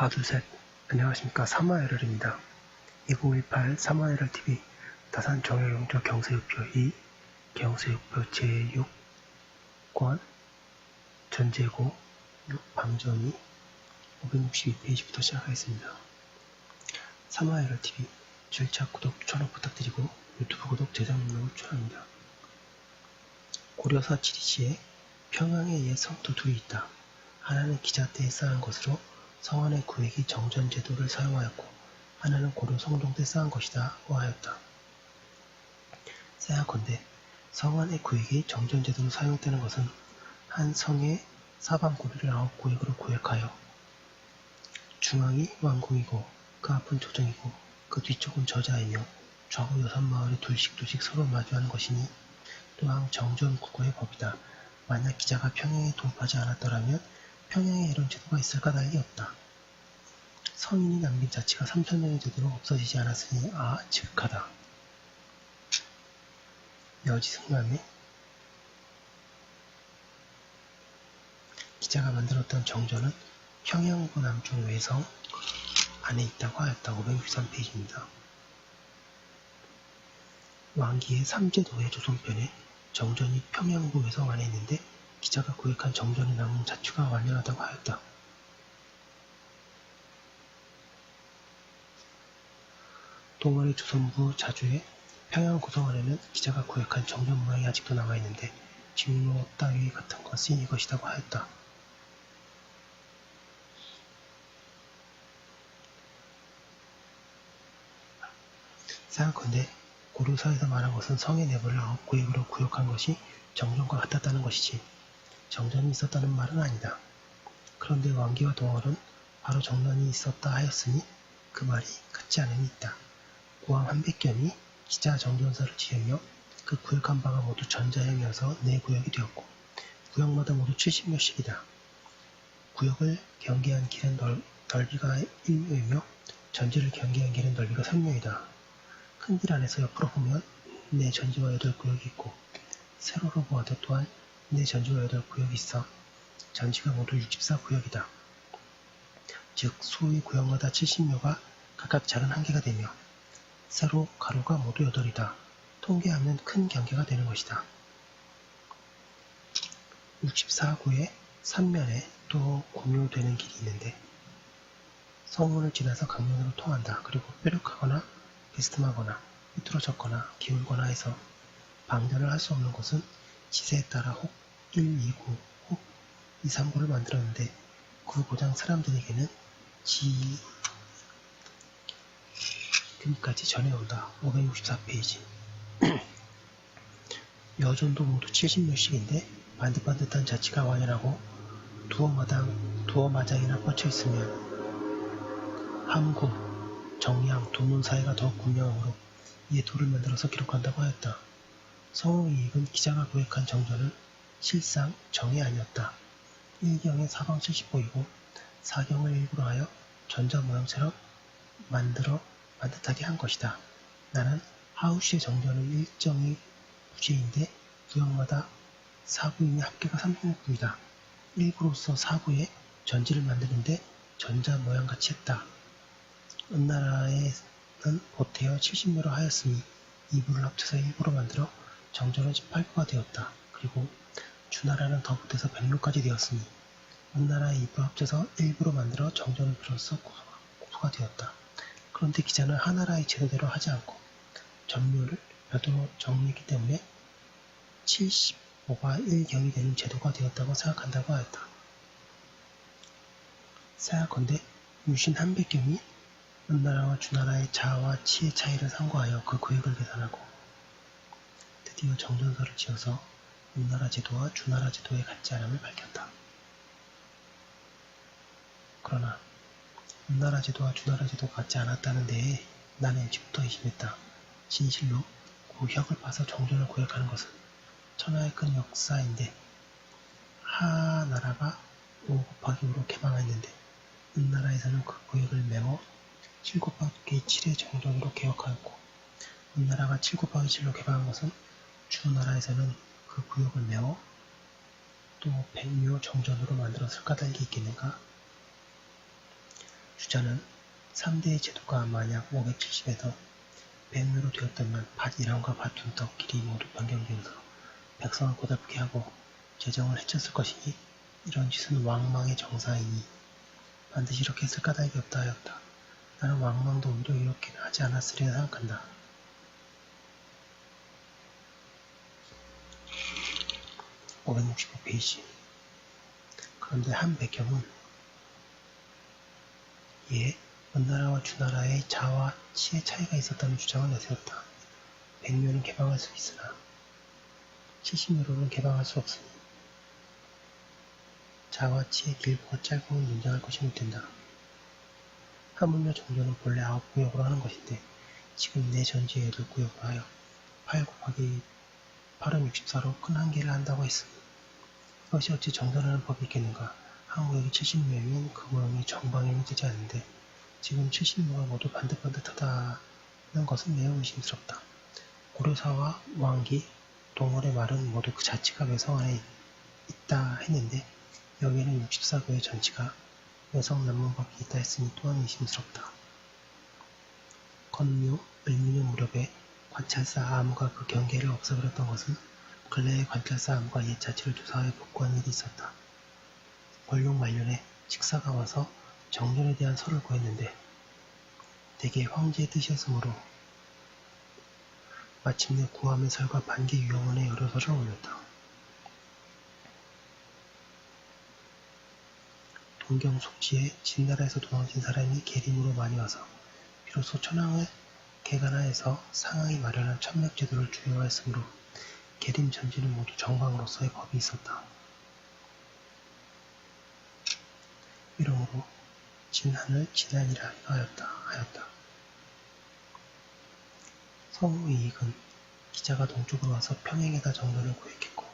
둘, 셋. 안녕하십니까. 사마에럴입니다. 2018 사마에럴TV 다산 정여용조 경세육표 2 경세육표 제6권 전제고 6 방정이 562페이지부터 시작하겠습니다. 사마에럴TV 절차 구독, 추천 부탁드리고 유튜브 구독, 제작 목록을 추천합니다. 고려사 지리시에 평양에 옛 성도 둘이 있다. 하나는 기자 때에 쌓은 것으로 성안의 구획이 정전 제도를 사용하였고 하나는 고려 성종 때 쌓은 것이다 하였다. 생각컨대 성안의 구획이 정전 제도로 사용되는 것은 한 성의 사방고리를 9구획으로 구획하여 중앙이 왕궁이고 그 앞은 조정이고 그 뒤쪽은 저자이며 좌우 6마을이 둘씩 서로 마주하는 것이니 또한 정전 국어의 법이다. 만약 기자가 평양에 도읍하지 않았더라면 평양에 이런 제도가 있을까 난리 없다. 성인이 남긴 자치가 3000년이 되도록 없어지지 않았으니 지극하다. 여지승남에 기자가 만들었던 정전은 평양고 남쪽 외성 안에 있다고 하였다. 563페이지입니다. 왕기의 삼제도의 조선편에 정전이 평양고 외성 안에 있는데 기자가 구획한 정전에 남은 자취가 완료하다고 하였다. 동아리 조선부 자주에 평양 고성안에는 기자가 구획한 정전 모양이 아직도 남아있는데 직로 따위 같은 것이 이것이라고 하였다. 생각컨대 고려사에서 말한 것은 성의 내부를 9구획으로 구역한 것이 정전과 같았다는 것이지 정전이 있었다는 말은 아니다. 그런데 왕기와 동월은 바로 정전이 있었다 하였으니 그 말이 같지 않음이 있다. 고왕 한백견이 기자 정전서를 지으며 그 구역한 바가 모두 전자형이어서 4구역이 되었고 구역마다 모두 70몇씩이다. 구역을 경계한 길은 넓이가 1묘이며 전지를 경계한 길은 넓이가 3묘이다. 큰 길 안에서 옆으로 보면 4전지와 8구역이 있고 세로로 보아도 또한 4전지와 8구역이 있어 전지가 모두 64구역이다. 즉 소위 구역마다 70묘가 각각 작은 한계가 되며 세로, 가로가 모두 8이다. 통계하면 큰 경계가 되는 것이다. 64구의 3면에 또 공유되는 길이 있는데 성문을 지나서 강면으로 통한다. 그리고 뾰족하거나 비스듬하거나 삐뚤어졌거나 기울거나 해서 방전을 할 수 없는 곳은 지세에 따라 혹 1, 2구, 혹 2, 3구를 만들었는데 그 고장 사람들에게는 지금까지 전해온다. 564페이지 여전도 모두 70몇씩인데 반듯반듯한 자치가 완연하고 두어마장이나 뻗쳐있으면 함구, 정양, 도문 사이가 더욱 분명하므로 이에 도를 만들어서 기록한다고 하였다. 성의 이익은 기자가 구획한 정전은 실상 정이 아니었다. 1경에 사방 70보이고 4경을 일부러 하여 전자 모양처럼 반듯하게 한 것이다. 나는 하우시의 정전은 일정이 부재인데 구역마다 4구이니 합계가 36구이다. 일부로서 4구에 전지를 만드는데 전자 모양같이 했다. 은나라에는 보태어 70묘로 하였으니 2부를 합쳐서 1부로 만들어 정전은 18구가 되었다. 그리고 주나라는 더 보태서 100묘까지 되었으니 은나라의 2부 합쳐서 1부로 만들어 정전을 비로소 9수가 되었다. 그런데 기자는 하나라의 제도대로 하지 않고 전묘를 몇으로 정리했기 때문에 75가 1경이 되는 제도가 되었다고 생각한다고 하였다. 생각컨대 유신 한백경이 은나라와 주나라의 자와 치의 차이를 상고하여 그 구획을 계산하고 드디어 정전서를 지어서 은나라 제도와 주나라 제도의 같지 않음을 밝혔다. 그러나 은나라 제도와 주나라 제도가 같지 않았다는 데에 나는 일찍부터 의심했다. 진실로 고혁을 봐서 정전을 구획하는 것은 천하의 큰 역사인데 하나라가 5 곱하기 5로 개방했는데 은나라에서는 그 구획을 메워 7 곱하기 7의 정전으로 개혁하였고 은나라가 7 곱하기 7로 개방한 것은 주나라에서는 그 구역을 메워 또 100묘 정전으로 만들었을 까닭이 있겠는가? 주자는 3대의 제도가 만약 570에서 100묘로 되었다면 밭 1항과 밭 2턱 길이 모두 변경되어서 백성을 고달프게 하고 재정을 해쳤을 것이니 이런 짓은 왕망의 정사이니 반드시 이렇게 했을 까닭이 없다 하였다. 나는 왕망도 오히려 이렇게는 하지 않았으리라 생각한다. 565페이지. 그런데 한 백경은 이에 은나라와 주나라의 자와 치의 차이가 있었다는 주장을 내세웠다. 100묘는 개방할 수 있으나 70묘로는 개방할 수 없으니 자와 치의 길보가 짧으면 논쟁할 것이 못된다. 하물며 정조는 본래 9구역으로 하는 것인데 지금 내 전지에 8구역으로 하여 8 곱하기 8은 64로 큰 한계를 한다고 했으니 이것이 어찌 정전하는 법이 있겠는가. 한 구역이 70묘이면 그 구역이 정방임이 되지 않는데 지금 70묘가 모두 반듯반듯하다는 것은 매우 의심스럽다. 고려사와 왕기, 동월의 말은 모두 그 자치가 외성 안에 있다 했는데 여기에는 64구의 전치가 외성 남문밖에 있다 했으니 또한 의심스럽다. 건묘, 을미년 무렵에 관찰사 아무가 그 경계를 없애버렸던 것은 근래에 관찰사 아무가 옛 자치를 조사하여 복구한 일이 있었다. 권룡 말년에 직사가 와서 정전에 대한 설을 구했는데 대개 황제의 뜻이었으므로 마침내 구함의 설과 반기 유영원의 여러 설을 올렸다. 동경 속지에 진나라에서 도망친 사람이 계림으로 많이 와서 비로소 천황을 개간하여서 상황이 마련한 천맥제도를 주요하였으므로 계림 전지는 모두 정방으로서의 법이 있었다. 이러므로 진한을 진한이라 하였다. 성우의 이익은 기자가 동쪽으로 와서 평행에다 정전을 구획했고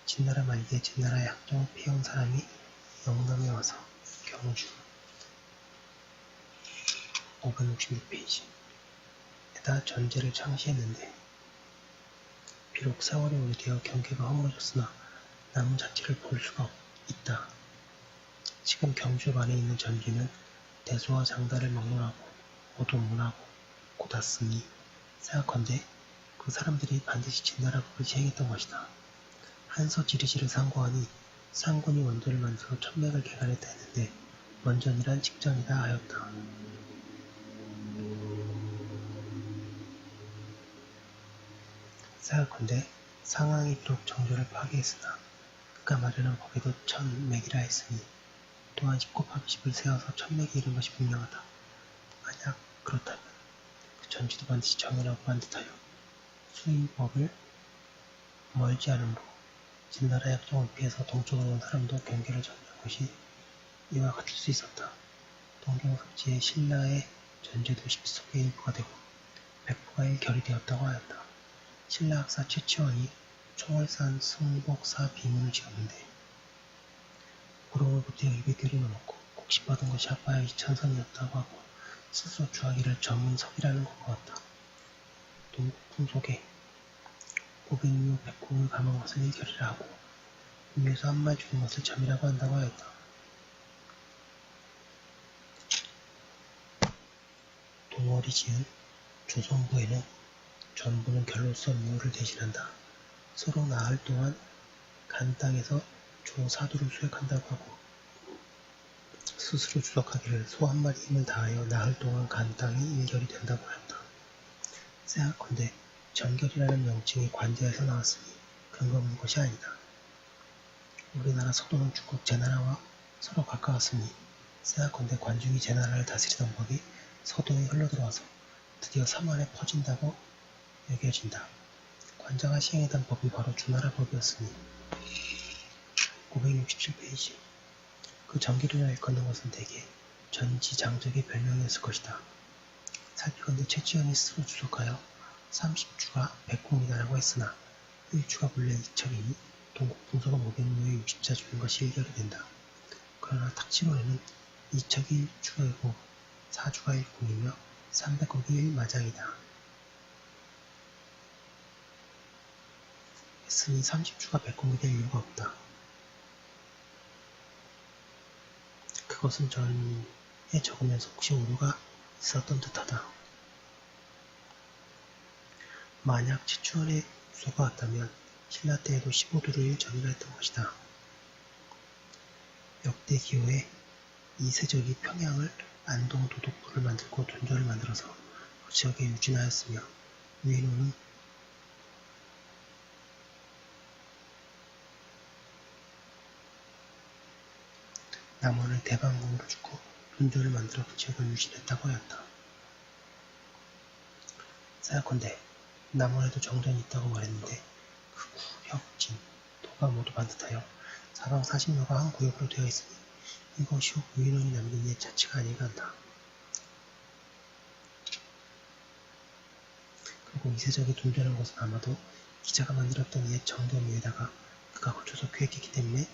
진나라 말기에 진나라의 학정을 피해온 사람이 영남에 와서 경주 566페이지 에다 전제를 창시했는데 비록 세월이 오래되어 경계가 허물어졌으나 남은 자치를 볼 수가 있다. 지금 경주 안에 있는 전지는 대소와 장다를 막론하고 모두 문하고 곧았으니 생각컨대 그 사람들이 반드시 진나라 법을 시행했던 것이다. 한서 지리지를 상고하니 상군이 원조를 만들어 천맥을 개간했다 했는데 원전이란 직전이다 하였다. 생각컨대 상황이 비록 정조를 파괴했으나 그가 마련한 법에도 천맥이라 했으니 또한 10 곱하기 10을 세어서 천맥이 이른 것이 분명하다. 만약 그렇다면 그 전지도 반드시 정연하고 반듯하여 수인법을 멀지 않으므로 진나라의 약정을 피해서 동쪽으로 온 사람도 경계를 정리한 것이 이와 같을 수 있었다. 동경석지의 신라의 전제도 10속의 일부가 되고 100부가 1결이 되었다고 하였다. 신라 학사 최치원이 총을 싼 승복사 비문을 지었는데 고로로부터 200결이 넘었고 곡식받은 것이 합하여 2000선이었다고 하고 스스로 주하기를 전문석이라는 것 같다. 동국풍 속에 500묘 100국을 감은 것을 1결이라 하고 묘에서 한 마리 죽은 것을 점이라고 한다고 하였다. 동월이 지은 조선부에는 전부는 결로서 묘를 대신한다. 서로 나흘 동안 간 땅에서 조 사두를 수액한다고 하고 스스로 주석하기를 소 한 마리 힘을 다하여 나흘 동안 간 땅이 1결이 된다고 하였다. 생각컨대 전결이라는 명칭이 관제에서 나왔으니 근거 없는 것이 아니다. 우리나라 서도는 중국 제나라와 서로 가까웠으니 생각컨대 관중이 제나라를 다스리던 법이 서도에 흘러들어와서 드디어 삼안에 퍼진다고 여겨진다. 관자가 시행했던 법이 바로 주나라 법이었으니 567페이지 그 전기를 일컫는 것은 대개 전지장적의 별명이었을 것이다. 살피건대 최치원이 스스로 주석하여 30주가 100국이다라고 했으나 1주가 본래 2척이니 동국풍속은 500묘에 60자 주는 것이 1결이 된다. 그러나 탁치론에는 2척이 1주이고 4주가 1국이며 300국이 1마장이다. 했으니 30주가 100국이 될 이유가 없다. 그것은 전 적으면서 혹시 오류가 있었던 듯하다. 만약 치추원에 수가 왔다면 신라 때에도 15도를 전이라 했던 것이다. 역대 기호에 이세적이 평양을 안동 도독부를 만들고 돈조를 만들어서 그 지역에 유진하였으며 유인호는 남원을 대방공으로 주고 돈조를 만들어 그 지역을 유진했다고 하였다. 사약컨대 남원에도 정전이 있다고 말했는데 그 구, 혁, 진, 도가 모두 반듯하여 사방 40여가 한 구역으로 되어 있으니 이것이 후 유인원이 남긴 옛 자치가 아닐까 한다. 그리고 이세적이 돈전한 것은 아마도 기자가 만들었던 옛 정전 위에다가 그가 고쳐서 계획했기 때문에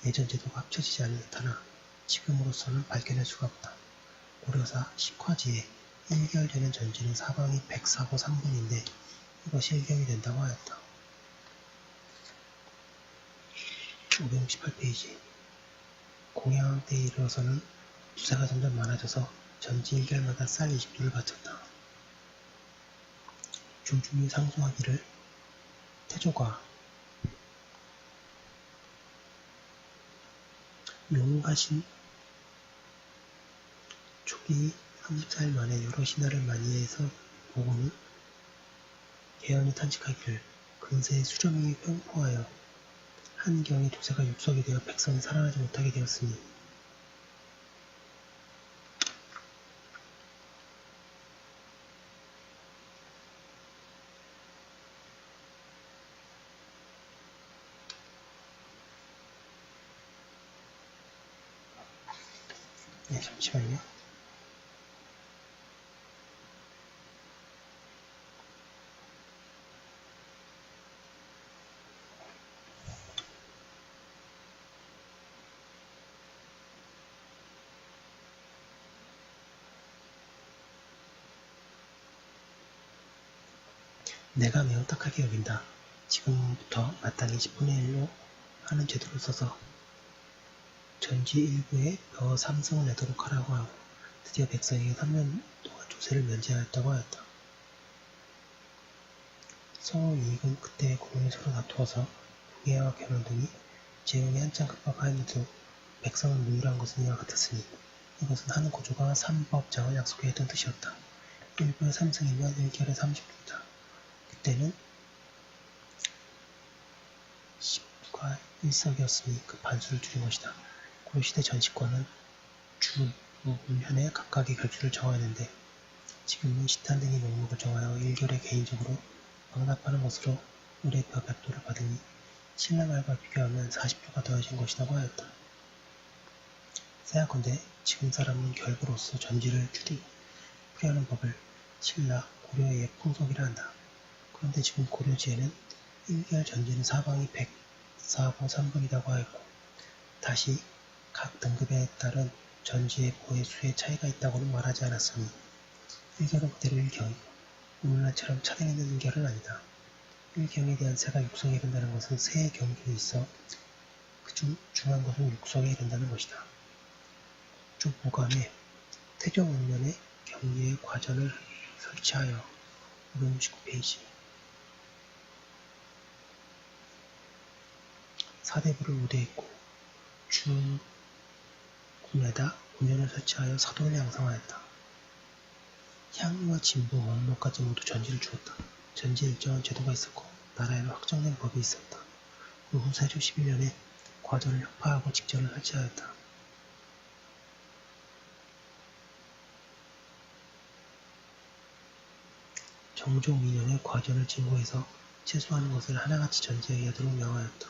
예전 제도가 합쳐지지 않은 듯하나 지금으로서는 밝혀낼 수가 없다. 고려사 식화지에 1개월 되는 전지는 사방이 104고 3분인데 이것이 1경이 된다고 하였다. 568페이지 공양왕 때에 이르러서는 부세가 점점 많아져서 전지 1개월마다 쌀 20두를 바쳤다. 중중이 상소하기를 태조가 용하신 초기 34일 만에 여러 신하를 많이 해서 보고는 개연히 탄식하기를 근세의 수령이 횡포하여 한경의 도세가 육석이 되어 백성이 살아나지 못하게 되었으니 네, 잠시만요. 내가 매우 딱하게 여긴다. 지금부터 마땅히 10분의 1로 하는 제도를 써서 전지 일부에 벼 3승을 내도록 하라고 하고 드디어 백성에게 3년 동안 조세를 면제하였다고 하였다. 성우 이익은 그때의 고민을 서로 다투어서 부계와 결혼 등이 재용이 한참 급박하였는데도 백성은 무유한 것은 이와 같았으니 이것은 한 고조가 3법장을 약속해 했던 뜻이었다. 1부에 3승이면 1개월에 30두이다. 그때는 10과 1석이었으니 그 반수를 줄인 것이다. 고려시대 전시권은 주, 무, 운현에 각각의 결주를 정하였는데 지금은 시탄 등의 명목을 정하여 1개월에 개인적으로 방납하는 것으로 올해 벼 100도를 받으니 신라 말과 비교하면 40도가 더해진 것이라고 하였다. 세야컨대 지금 사람은 결부로서 전지를 풀이하는 법을 신라, 고려의 옛 풍속이라 한다. 그런데 지금 고려지에는 1개월 전지는 사방이 104고 3분이라고 하였고 다시 각 등급에 따른 전지의 보의 수에 차이가 있다고는 말하지 않았으니 1결은 그대로 1경이고 오늘날처럼 차등있는 1결은 아니다. 1경에 대한 세가 육성에 이른다는 것은 세의 경기에 있어 그중 중한 것은 육성에 이른다는 것이다. 주 무감에 태종 5년에 경리의 과전을 설치하여 569페이지 4대부를 우대했고 주군에다 운전을 설치하여 사도를 양성하였다. 향유와 진부, 원로까지 모두 전지를 주었다. 전지에 일정한 제도가 있었고 나라에는 확정된 법이 있었다. 그 후 세조 11년에 과전을 혁파하고 직전을 설치하였다. 정종 2년에 과전을 진고해서 채수하는 것을 하나같이 전지에 하도록 명하였다.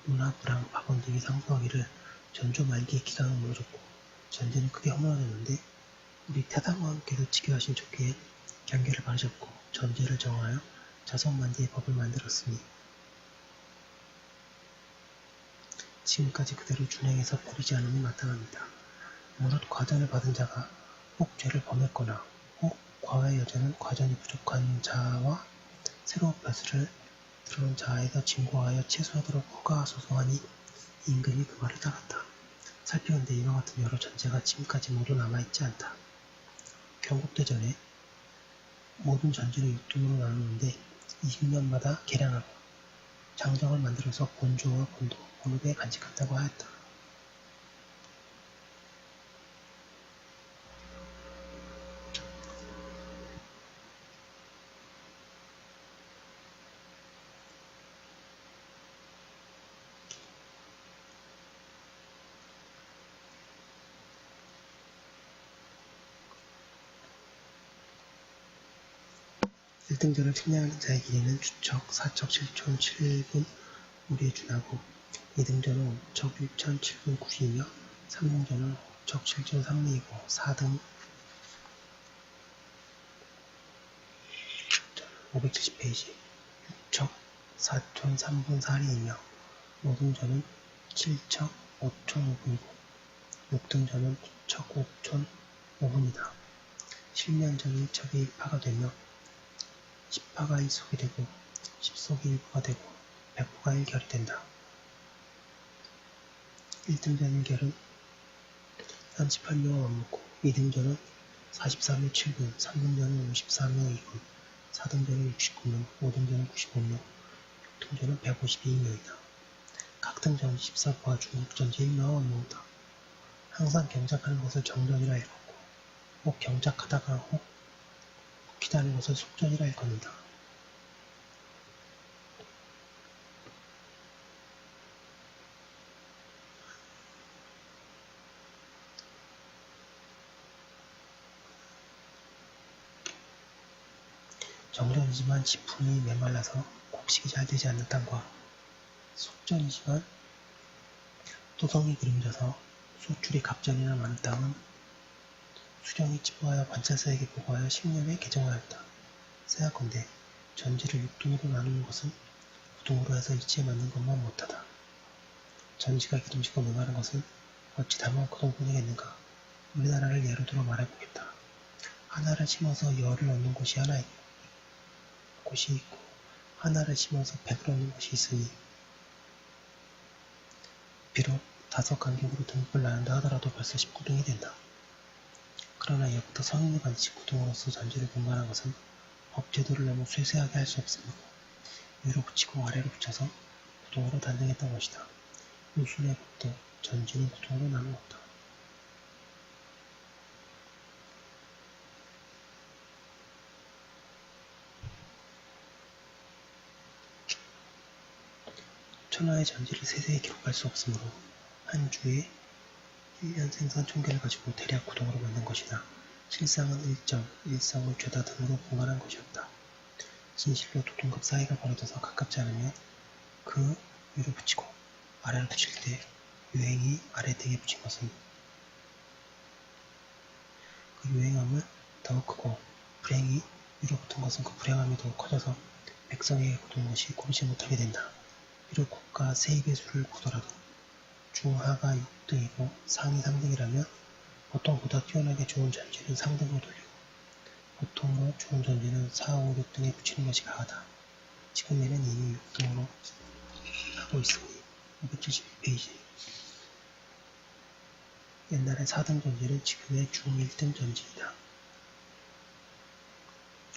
문화, 불황, 박원 등이 상소하기를 전조 말기에 기강을 물어줬고 전제는 크게 허물어졌는데 우리 태당왕께서 지교하신 족기에 경계를 바르셨고 전제를 정하여 자성만대의 법을 만들었으니 지금까지 그대로 준행해서 버리지 않음이 마땅합니다. 무릇 과전을 받은 자가 혹 죄를 범했거나 혹 과외 여자는 과전이 부족한 자와 새로 벼슬을 들어온 자에게 진고하여 채수하도록 허가하소서 하니 임금이 그 말을 따랐다. 살피는데 이와 같은 여러 전제가 지금까지 모두 남아있지 않다. 경국대전에 모든 전지를 6등으로 나누는데 20년마다 개량하고 장정을 만들어서 본조와 본도 어느 배 간직한다고 하였다. 일등전을 측량하는 자의 길이는 주척 4척 7촌 7분 우리에 준하고 2등전은 5척 6천 7분 90이며 3등전은 5척 7촌 3리이고 4등 570페이지 6척 4촌 3분 4리이며 5등전은 7척 5촌 5분이고 6등전은 9척 5촌 5분이다. 실면적이 1척이 1파가 되며 10파가 1속이 되고 10속이 1부가 되고 100부가 1결이 된다. 1등전 1결은 38묘 원무고 2등전은 43묘 7분 3등전은 54묘 2분 4등전은 69묘 5등전은 95묘 6등전은 152묘이다. 각 등전 14부와 중국전지 1묘와 원무다. 항상 경작하는 것을 정전이라 읽었고 혹 경작하다가 혹 기다는 것을 속전이라 일컫는다. 정전이지만 지품이 메말라서 곡식이 잘 되지 않는 땅과 속전이지만 토성이 기름져서 소출이 갑전이나 많은 땅은 수령이 치부하여 관찰사에게 보고하여 10년에 개정하였다. 생각건대 전지를 6등으로 나누는 것은 9등으로 해서 이치에 맞는 것만 못하다. 전지가 기름지고 메마른 것은 어찌 다만 고동분이겠는가. 우리나라를 예로 들어 말해보겠다. 하나를 심어서 열을 얻는 곳이 있고 하나를 심어서 100을 얻는 곳이 있으니 비록 5간격으로 등급을 나눈다 하더라도 벌써 19등이 된다. 그러나 이후부터 성인이 반드시 9등으로서 전지를 분간한 것은 법제도를 너무 쇠쇠하게 할 수 없으므로 위로 붙이고 아래로 붙여서 9등으로 단정했던 것이다. 요순의 법도 전지는 9등으로 나누었다. 천하의 전지를 세세히 기록할 수 없으므로 한 주에 1년 생산 총계를 가지고 대략 9등으로 만든 것이나 실상은 1점, 1성을 죄다 등으로 분간한 것이었다. 진실로 도등급 사이가 벌어져서 가깝지 않으면 그 위로 붙이고 아래로 붙일 때 유행이 아래 등에 붙인 것은 그 유행함을 더욱 크고 불행이 위로 붙은 것은 그 불행함이 더욱 커져서 백성에게 거둔 것이 고르지 못하게 된다. 비록 국가 세입의 수를 보더라도 중하가 6등이고 상이 3등이라면 보통보다 뛰어나게 좋은 전지는 상등으로 돌리고 보통으로 좋은 전지는 4, 5, 6등에 붙이는 것이 가하다. 지금에는 이미 6등으로 하고 있으니 572페이지 옛날의 4등 전지는 지금의 중 1등 전지이다.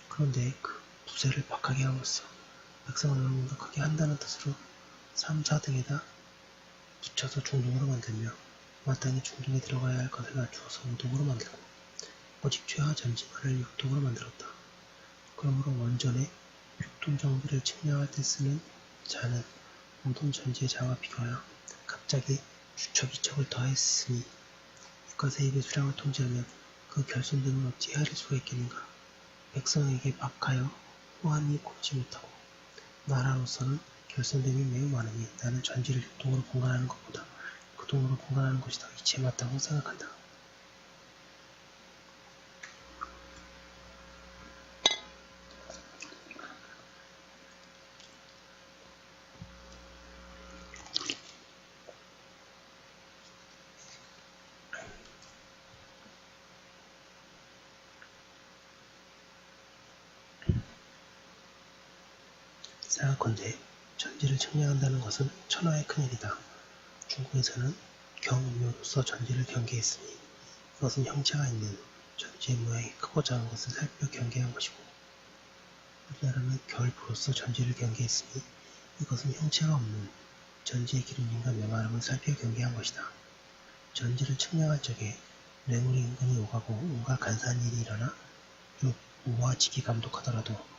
그런데 그 부세를 박하게 함으로써 백성을 넉넉하게 한다는 뜻으로 3, 4등에다 붙여서 중등으로 만들며 마땅히 중등에 들어가야 할 것을 낮추어서 5등으로 만들고 오직 최하 전지만을 6등으로 만들었다. 그러므로 원전에 6등 정비를 측량할 때 쓰는 자는 5등 전지의 자와 비교하여 갑자기 주척 2척을 더했으니 국가세입의 수량을 통제하면 그 결손등을 어찌 헤아릴 수가 있겠는가. 백성에게 박하여 호환이 고르지 못하고 나라로서는 결손됨이 매우 많으니 나는 전지를 6등으로 분간하는 것보다 9등으로 분간하는 것이 더 이치에 맞다고 생각한다. 생각건대 전지를 측량한다는 것은 천하의 큰일이다. 중국에서는 경우로서 전지를 경계했으니 이것은 형체가 있는 전지의 모양이 크고 작은 것을 살펴 경계한 것이고, 우리나라는 결부로서 전지를 경계했으니 이것은 형체가 없는 전지의 기름짐과 메마름을 살펴 경계한 것이다. 전지를 측량할 적에 뇌물이 은근히 오가고 온갖 간사한 일이 일어나 우와 지기 감독하더라도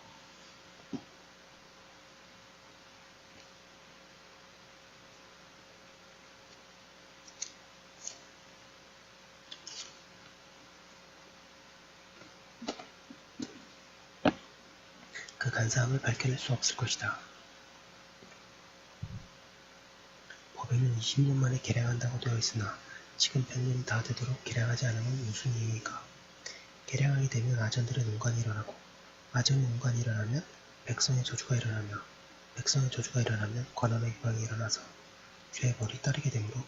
그 간사함을 밝혀낼 수 없을 것이다. 법에는 20년 만에 개량한다고 되어 있으나 지금 100년이 다 되도록 개량하지 않으면 무슨 이유일까? 개량하게 되면 아전들의 농간이 일어나고, 아전의 농간이 일어나면 백성의 저주가 일어나며, 백성의 저주가 일어나면 관원의 유방이 일어나서 죄의 벌이 따르게 되므로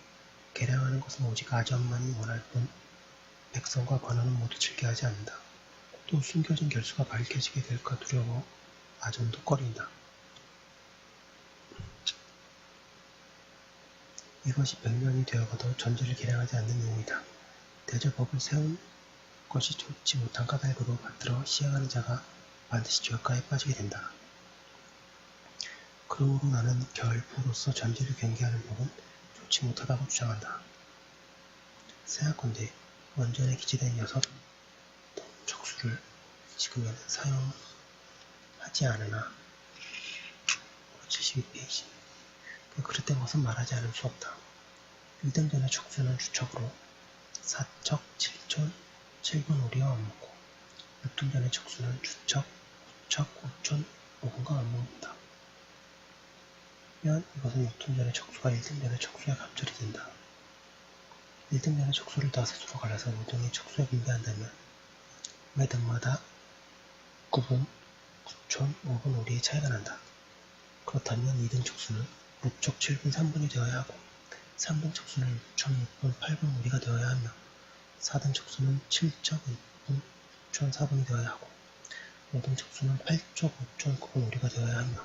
개량하는 것은 오직 아전만이 원할 뿐 백성과 관원은 모두 즐겨하지 않는다. 또 숨겨진 결수가 밝혀지게 될까 두려워 아전도 꺼린다. 이것이 100년이 되어가도 전제를 개량하지 않는 이유이다. 대저법을 세운 것이 좋지 못한 까닭으로 받들어 시행하는 자가 반드시 죄가에 빠지게 된다. 그러므로 나는 결부로서 전제를 경계하는 법은 좋지 못하다고 주장한다. 생각건대 원전에 기재된 6동 척수를 지금에는 사용하지 않으나 72페이지 그 그릇된 것은 말하지 않을 수 없다. 1등전의 척수는 주척으로 4척 7촌 7분 오리와 맞먹고 6등전의 척수는 주척 9척 5촌 5분과 맞먹는다. 면 이것은 6등전의 척수가 1등전의 척수에 감절이 된다. 1등전의 척수를 5수로 갈라서 5등의 척수에 분배한다면 매등마다 9분, 9촌, 5분 오리의 차이가 난다. 그렇다면 2등 척수는 6척 7분 3분이 되어야 하고 3등 척수는 6척 6분 8분 오리가 되어야 하며 4등 척수는 7척 6분 6천 4분이 되어야 하고 5등 척수는 8척 5천 9분 오리가 되어야 하며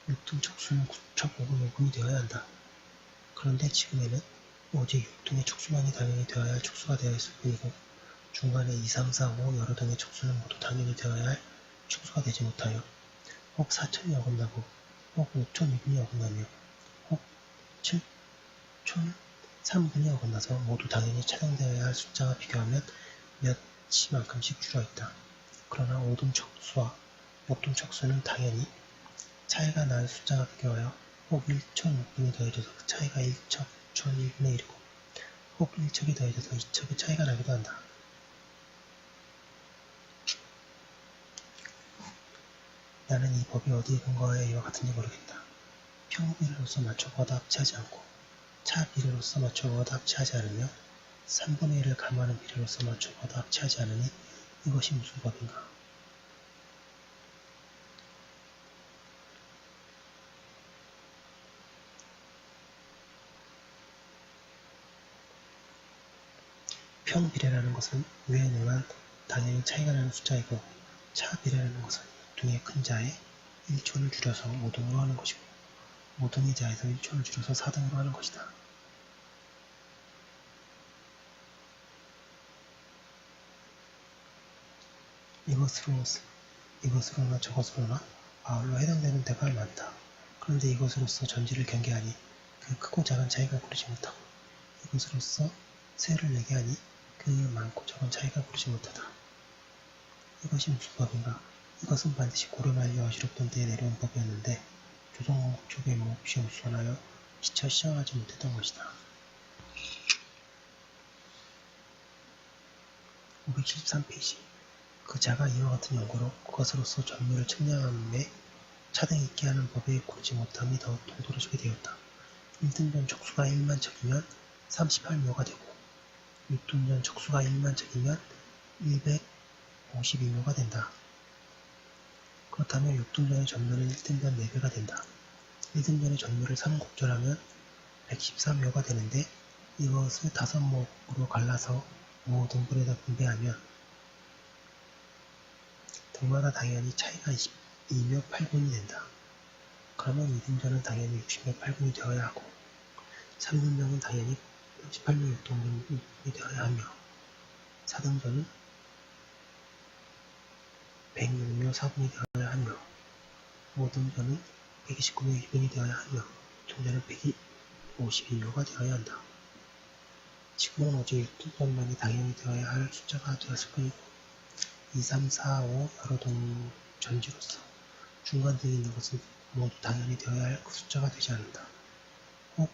6등 척수는 9척 5분 5분이 되어야 한다. 그런데 지금에는 오직 6등의 척수만이 당연히 되어야 할 척수가 되어 있을 뿐이고 중간에 2, 3, 4, 5 여러 등의 척수는 모두 당연히 되어야 할 척수가 되지 못하여 혹 4천이 어긋나고 혹 5천 2분이 어긋나며 혹 7천 3분이 어긋나서 모두 당연히 차량되어야 할 숫자와 비교하면 몇치만큼씩 줄어있다. 그러나 5등 척수와 6등 척수는 당연히 차이가 날 숫자가 비교하여 혹 1천 6분이 더해져서 그 차이가 1척 6천 1분의 1이고 혹 1척이 더해져서 2척의 차이가 나기도 한다. 나는 이 법이 어디에 근거하여 이와 같은지 모르겠다. 평비례로서 맞춰보아도 합치하지 않고 차비례로서 맞춰보아도 합치하지 않으며 3분의 1을 감하는 비례로서 맞춰보아도 합치하지 않으니 이것이 무슨 법인가? 평비례라는 것은 위에 논한 당연히 차이가 나는 숫자이고 차비례라는 것은 6등의 큰 자에 1촌을 줄여서 5등으로 하는 것이고 5등의 자에서 1촌을 줄여서 4등으로 하는 것이다. 이것으로나 저것으로나 바울로 해당되는 데가 많다. 그런데 이것으로서 전지를 경계하니 그 크고 작은 차이가 고르지 못하고 이것으로서 세를 내게 하니 그 많고 적은 차이가 고르지 못하다. 이것이 무슨 법인가? 이것은 반드시 고려 만료 어시록던 때에 내려온 법이었는데 조선왕국 쪽에 몹시 우선하여 지쳐 시정하지 못했던 것이다. 573페이지 그 자가 이와 같은 연고로 그것으로서 전묘를 측량함에 차등 있게 하는 법에 고르지 못함이 더욱 동떨어지게 되었다. 1등전 척수가 1만 척이면 38묘가 되고 6등전 척수가 1만 척이면 152묘가 된다. 그렇다면 6등전의 전묘는 1등전 4배가 된다. 1등전의 전묘를 3곱절하면 114묘가 되는데 이것을 5목으로 갈라서 5등분에다 분배하면 등마다 당연히 차이가 22묘 8분이 된다. 그러면 2등전은 당연히 60묘 8분이 되어야 하고 3등전은 당연히 18명 6등분이 되어야 하며 4등전은 106명 4분이 되어야 하며 5등전은 129명 2분이 되어야 하며 총전은 151료가 되어야 한다. 지금은 오직 6등전만이 당연히 되어야 할 숫자가 되었을 뿐이고 2, 3, 4, 5 여러 전지로서 중간등이 있는 것은 모두 당연히 되어야 할 그 숫자가 되지 않는다. 혹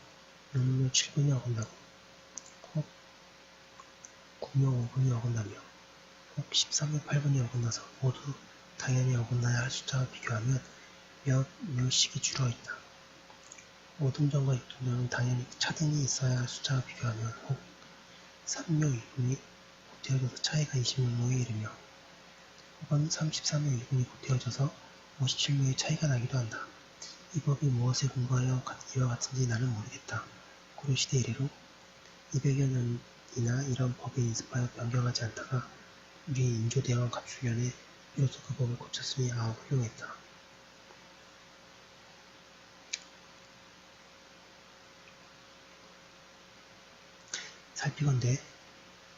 6명 7분이 어긋나고 혹 9명 5분이 어긋나며 혹 13명 8분이 어긋나서 모두 당연히 어긋나야 할 숫자와 비교하면 몇씩이 줄어있다. 5등전과 6등전은 당연히 차등이 있어야 할 숫자와 비교하면 혹 3명 2분이 곱되어져서 차이가 26명에 이르며 혹은 33명 2분이 곱되어져서 57명의 차이가 나기도 한다. 이 법이 무엇에 근거하여 이와 같은지 나는 모르겠다. 고려시대 이래로 200여 년이나 이런 법에 인습하여 변경하지 않다가 우리 인조대왕 갑수년에 비로소 그 법을 고쳤으니 훌륭했다. 살피건대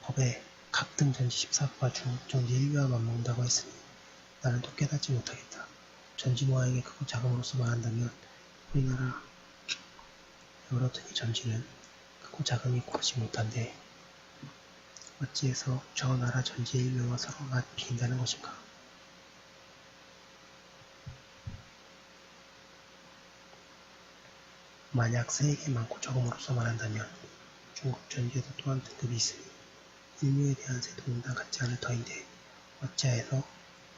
법에 각등 전지 14부가 중국 전지 1류와 맞먹는다고 했으니 나는 또 깨닫지 못하겠다. 전지 모양의 크고 작음으로서 말한다면 우리나라 여러 등의 전지는 크고 작음이 고르지 못한데 어찌해서 저 나라 전지의 1류와 서로 맞비인다는 것인가? 만약 세계 많고 적음으로서 말한다면 중국 전지에도 또한 등급이 있으니 1류에 대한 세도는 같지 않을 터인데 어찌하여서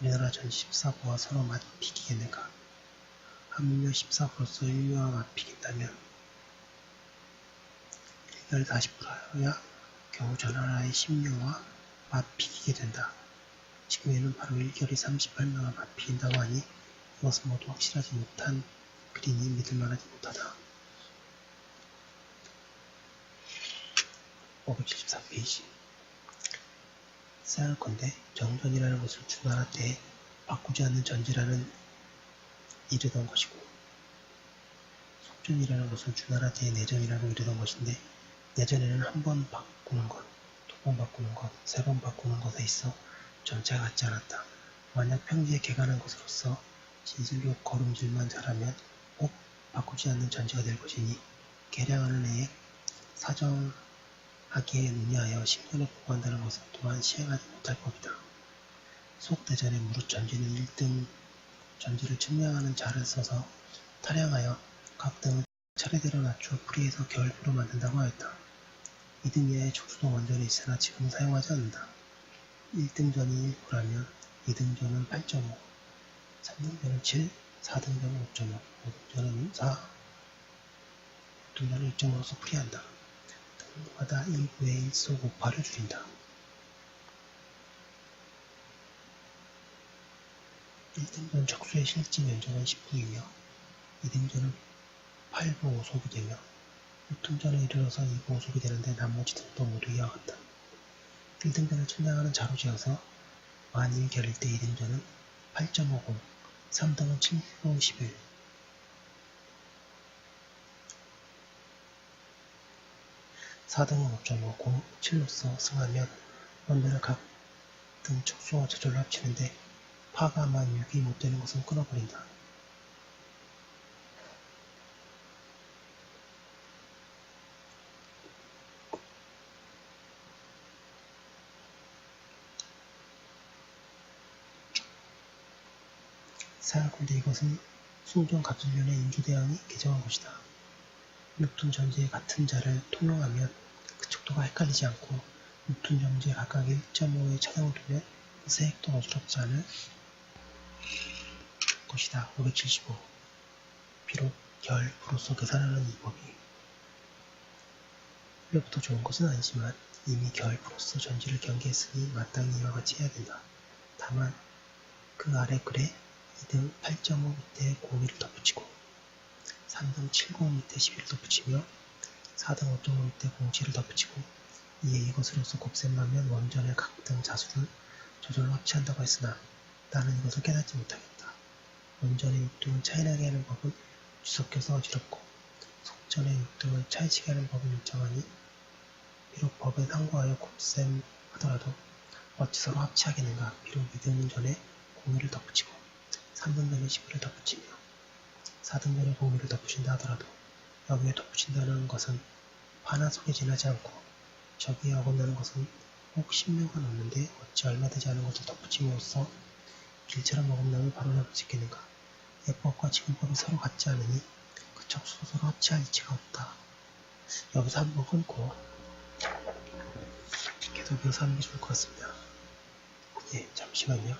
우리나라 전지 14부와 서로 맞비기겠는가? 하물며 14부로서 1류와 맞비긴다면 1결 40%여야 겨우 저 나라의 10류와 맞비기게 된다. 지금에는 바로 1결이 38명과 맞비긴다고 하니 이것은 모두 확실하지 못한 글이니 믿을만하지 못하다. 573페이지 생각건대 정전이라는 것을 주나라 때에 바꾸지 않는 전지라는 이르던 것이고 속전이라는 것을 주나라 때에 내전이라고 이르던 것인데 내전에는 한 번 바꾸는 것, 두 번 바꾸는 것, 세 번 바꾸는 것에 있어 전체가 같지 않았다. 만약 평지에 개간한 것으로서 진실로 걸음질만 잘하면 꼭 바꾸지 않는 전지가 될 것이니 개량하는 해에 사정하기에 논의하여 10년에 보고한다는 것은 또한 시행하지 못할 법이다. 속대전에 무릇 전지는 1등 전지를 측량하는 자를 써서 타량하여 각 등을 차례대로 낮춰 풀이해서 결부로 만든다고 하였다. 2등 이하의 촉수도 원전에 있으나 지금 사용하지 않는다. 1등전이 1%라면 2등전은 8.5, 3등전은 7, 4등전은 5.5, 5등전은 4, 6등전은 1.5로서 풀이한다. 등마다 1부의 1속 5파를 줄인다. 1등전 척수의 실제 면적은 10부이며 2등전은 8부 5속이 되며 6등전에 이르러서 2부 5속이 되는데 나머지 등도 모두 이와 같다. 1등전을 측량하는 자로 지어서 만일 결일 때 2등전은 8.50, 3등은 7부 11, 4등은 5.50, 7로서 승하면 원전을 각 등 척수와 저절로 합치는데 파가 만 6이 못되는 것은 끊어버린다. 생각컨대 이것은 순종 갑술년의 인조대왕이 개정한 것이다. 6톤 전지의 같은 자를 통용하면 그 척도가 헷갈리지 않고 6톤 전지에 각각 1.5의 차등을 두면 세 획도 어지럽지 않을 것이다. 575. 비록 결, 부로서 계산하는 이 법이 원래부터 좋은 것은 아니지만 이미 결, 부로서 전지를 경계했으니 마땅히 이와 같이 해야 된다. 다만 그 아래 글에 2등 8.5 밑에 01을 덧붙이고 3등 70 밑에 11을 덧붙이며 4등 5.5 밑에 07을 덧붙이고 이에 이것으로서 곱셈하면 원전의 각등 자수를 저절로 합치한다고 했으나 나는 이것을 깨닫지 못하겠다. 원전의 6등을 차이나게 하는 법은 뒤섞여서 어지럽고 속전의 육등을 차이치게 하는 법을 일정하니 비록 법에 상고하여 곱셈하더라도 어찌 서로 합치하겠는가. 비록 2등분 전에 공유를 덧붙이고 3등 전에 10을 덧붙이며 4등 전에 공유를 덧붙인다 하더라도 여기에 덧붙인다는 것은 하나 속에 지나지 않고 저기에 어긋나는 것은 혹 10료가 넘는데 어찌 얼마 되지 않은 것을 덧붙임으로써 길처럼 어긋남을 바로잡을 수 있겠는가. 예법과 지금법이 서로 같지 않으니 그 척수도 서로 합치할 이치가 없다. 여기서 한번 끊고 계속 이어서 하는 게 좋을 것 같습니다. 예, 잠시만요.